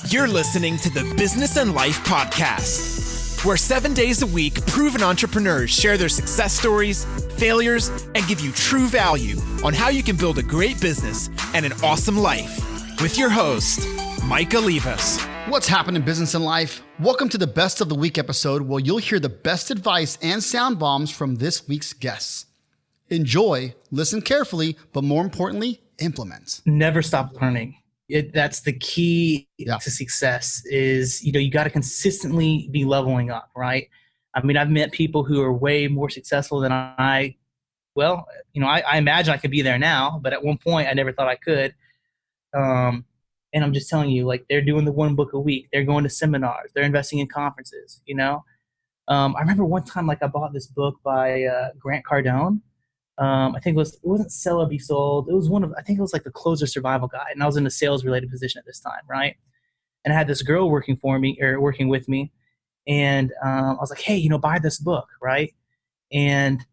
You're listening to the Business and Life Podcast, where 7 days a week, proven entrepreneurs share their success stories, failures, and give you true value on how you can build a great business and an awesome life. With your host, Mike Olivas. What's happening in business and life? Welcome to the Best of the Week episode, where you'll hear the best advice and sound bombs from this week's guests. Enjoy, listen carefully, but more importantly, implement. Never stop learning. That's the key to success is, you got to consistently be leveling up, right? I mean, I've met people who are way more successful than I imagine I could be there now, but at one point I never thought I could. And I'm just telling you, like, they're doing the one book a week. They're going to seminars. They're investing in conferences, I remember one time, I bought this book by Grant Cardone. I think it wasn't Sell or Be Sold. It was I think it was like the Closer Survival Guide. And I was in a sales related position at this time. Right. And I had this girl working with me. And I was like, hey, buy this book. Right. And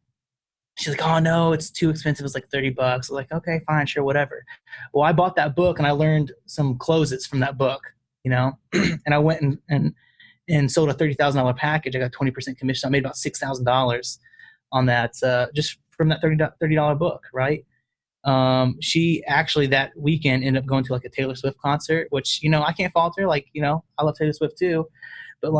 she's like, oh no, it's too expensive. It's like $30. I was like, okay, fine, sure, whatever. Well, I bought that book and I learned some closes from that book, and I went and sold a $30,000 package. I got 20% commission. I made about $6,000 on that, just from that $30 book, right? She actually that weekend ended up going to like a Taylor Swift concert, which, I can't fault her. I love Taylor Swift too. But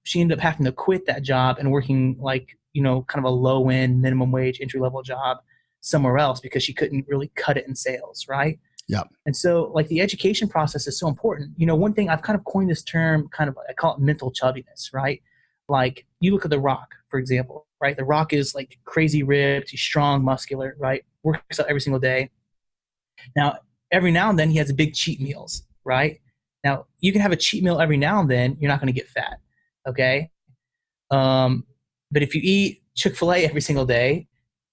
she ended up having to quit that job and working kind of a low end minimum wage entry level job somewhere else because she couldn't really cut it in sales, right? Yeah. And so the education process is so important. One thing I've kind of coined this term, I call it mental chubbiness, right? Like you look at The Rock, for example, right? The Rock is crazy ripped, he's strong, muscular, right? Works out every single day. Now, every now and then he has big cheat meals, right? Now, you can have a cheat meal every now and then, you're not going to get fat, okay? But if you eat Chick-fil-A every single day,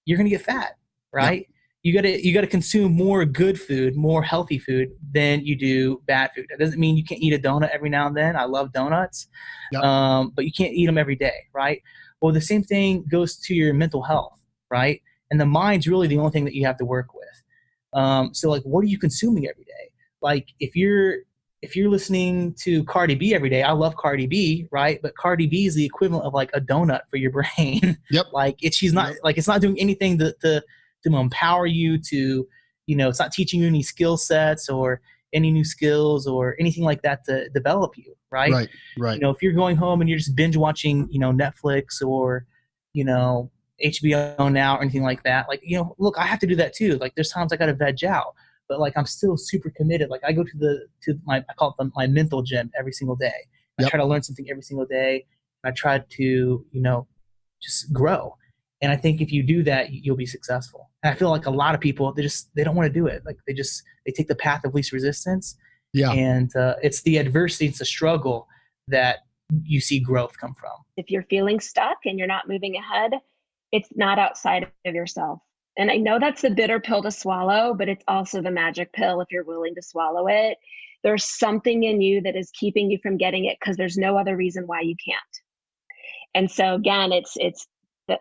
you're going to get fat, right? Yeah. You got to consume more good food, more healthy food than you do bad food. That doesn't mean you can't eat a donut every now and then. I love donuts, but you can't eat them every day, right? Well, the same thing goes to your mental health, right? And the mind's really the only thing that you have to work with. So what are you consuming every day? If you're listening to Cardi B every day, I love Cardi B, right? But Cardi B is the equivalent of a donut for your brain. Yep. It's not doing anything to empower you to, it's not teaching you any skill sets or any new skills or anything like that to develop you, right? Right. If you're going home and you're just binge watching, Netflix or, HBO Now or anything like that, look, I have to do that too. There's times I got to veg out, but I'm still super committed. I go to I call it my mental gym every single day. I try to learn something every single day. I try to, just grow. And I think if you do that, you'll be successful. And I feel like a lot of people, they don't want to do it. They take the path of least resistance. Yeah. And it's the adversity, it's the struggle that you see growth come from. If you're feeling stuck and you're not moving ahead, it's not outside of yourself. And I know that's a bitter pill to swallow, but it's also the magic pill if you're willing to swallow it. There's something in you that is keeping you from getting it because there's no other reason why you can't. And so again, it's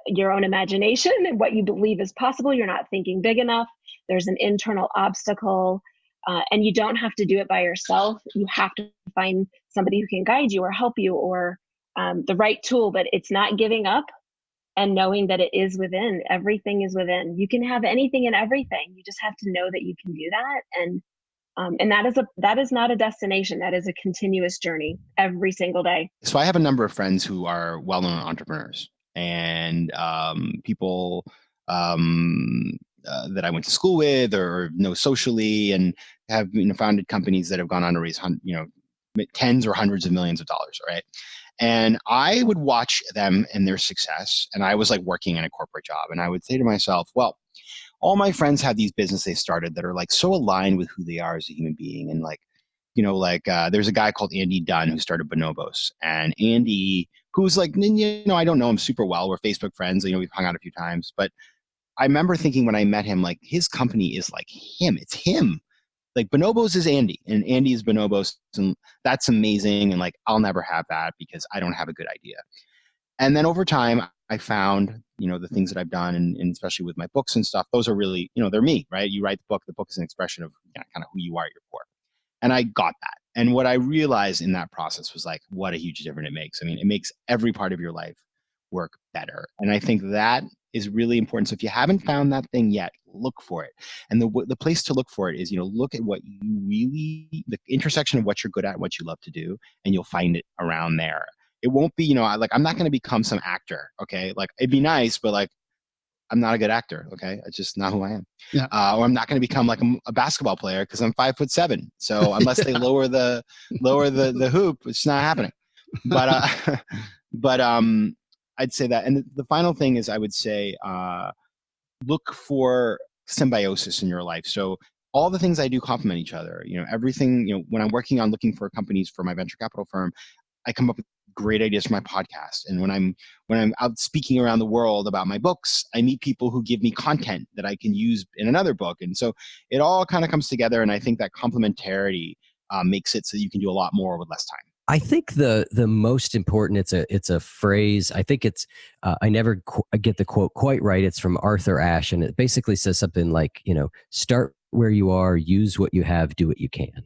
your own imagination and what you believe is possible. You're not thinking big enough. There's an internal obstacle, and you don't have to do it by yourself. You have to find somebody who can guide you or help you or the right tool, but it's not giving up and knowing that it is within. Everything is within. You can have anything and everything. You just have to know that you can do that. And that is not a destination. That is a continuous journey every single day. So I have a number of friends who are well-known entrepreneurs. And people that I went to school with or know socially and have founded companies that have gone on to raise tens or hundreds of millions of dollars, right? And I would watch them and their success, and I was working in a corporate job, and I would say to myself, well, all my friends have these businesses they started that are so aligned with who they are as a human being, and there's a guy called Andy Dunn who started Bonobos, and Andy, who's I don't know him super well. We're Facebook friends. We've hung out a few times, but I remember thinking when I met him, his company is him. It's him. Bonobos is Andy and Andy is Bonobos, and that's amazing. And I'll never have that because I don't have a good idea. And then over time, I found, the things that I've done and especially with my books and stuff, those are really, they're me, right? You write the book is an expression of kind of who you are at your core. And I got that. And what I realized in that process was like, what a huge difference it makes. I mean, it makes every part of your life work better. And I think that is really important. So if you haven't found that thing yet, look for it. And the place to look for it is, look at what you really, the intersection of what you're good at, what you love to do, and you'll find it around there. It won't be, I'm not going to become some actor. Okay. Like it'd be nice, but like, I'm not a good actor. Okay. It's just not who I am. Yeah. Or I'm not going to become like a basketball player because I'm 5'7". So unless they lower the hoop, it's not happening. But I'd say that. And the final thing is I would say, look for symbiosis in your life. So all the things I do complement each other, everything, when I'm working on looking for companies for my venture capital firm, I come up with great ideas for my podcast. And when I'm out speaking around the world about my books, I meet people who give me content that I can use in another book. And so it all kind of comes together. And I think that complementarity makes it so you can do a lot more with less time. I think the most important, it's a phrase. I think it's I never get the quote quite right. It's from Arthur Ashe, and it basically says something like, start where you are, use what you have, do what you can.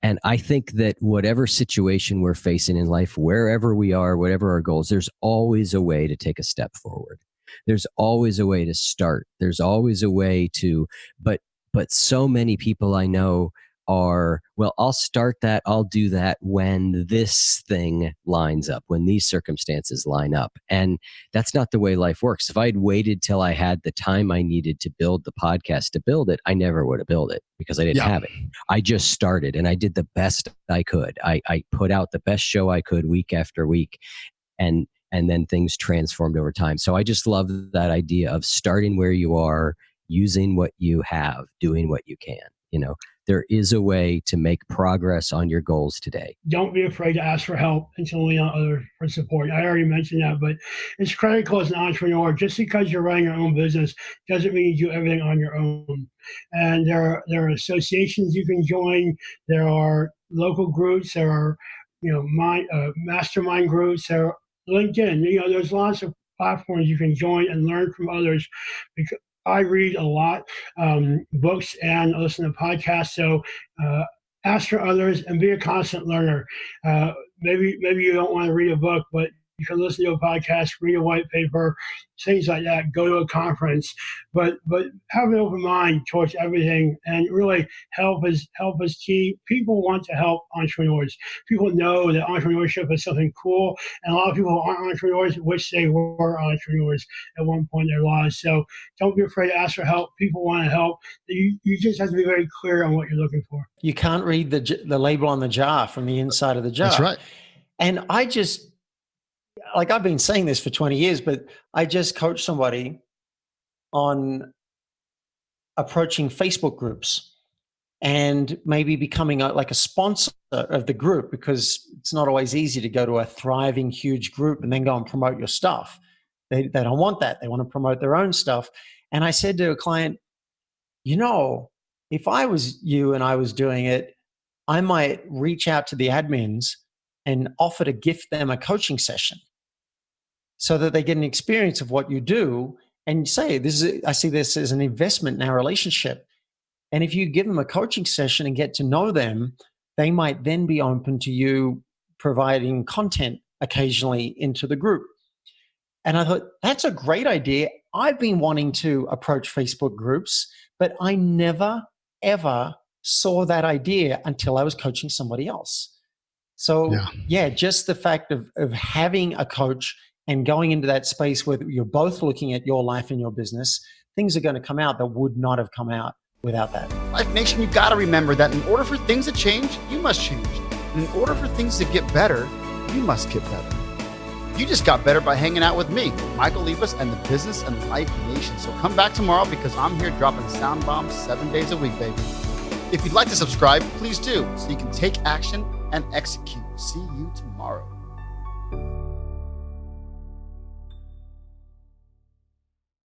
And I think that whatever situation we're facing in life, wherever we are, whatever our goals, there's always a way to take a step forward. There's always a way to start. There's always a way to, but so many people I know are, well, I'll start that, I'll do that when this thing lines up, when these circumstances line up. And that's not the way life works. If I'd waited till I had the time I needed to build the podcast to build it, I never would have built it because I didn't have it. I just started and I did the best I could. I put out the best show I could week after week. And then things transformed over time. So I just love that idea of starting where you are, using what you have, doing what you can. There is a way to make progress on your goals today. Don't be afraid to ask for help and to lean on others for support. I already mentioned that, but it's critical as an entrepreneur. Just because you're running your own business doesn't mean you do everything on your own. And there are associations you can join. There are local groups. There are mastermind groups. There are LinkedIn. There's lots of platforms you can join and learn from others. Because I read a lot, books and listen to podcasts. So ask for others and be a constant learner. Maybe you don't want to read a book, but you can listen to a podcast, read a white paper, things like that. Go to a conference, but have an open mind towards everything. And really, help is key. People want to help entrepreneurs. People know that entrepreneurship is something cool, and a lot of people aren't entrepreneurs, wish they were entrepreneurs at one point in their lives. So don't be afraid to ask for help. People want to help. You just have to be very clear on what you're looking for. You can't read the label on the jar from the inside of the jar. That's right. And I've been saying this for 20 years, but I just coached somebody on approaching Facebook groups and maybe becoming like a sponsor of the group, because it's not always easy to go to a thriving, huge group and then go and promote your stuff. They don't want that. They want to promote their own stuff. And I said to a client, if I was you and I was doing it, I might reach out to the admins and offer to gift them a coaching session so that they get an experience of what you do and say, I see this as an investment in our relationship. And if you give them a coaching session and get to know them, they might then be open to you providing content occasionally into the group. And I thought, that's a great idea. I've been wanting to approach Facebook groups, but I never, ever saw that idea until I was coaching somebody else. So just the fact of having a coach and going into that space where you're both looking at your life and your business, things are going to come out that would not have come out without that. Life Nation, you got to remember that in order for things to change, you must change. And in order for things to get better, you must get better. You just got better by hanging out with me, Michael Libas, and the Business and Life Nation. So come back tomorrow because I'm here dropping sound bombs 7 days a week, baby. If you'd like to subscribe, please do, so you can take action and execute. See you tomorrow.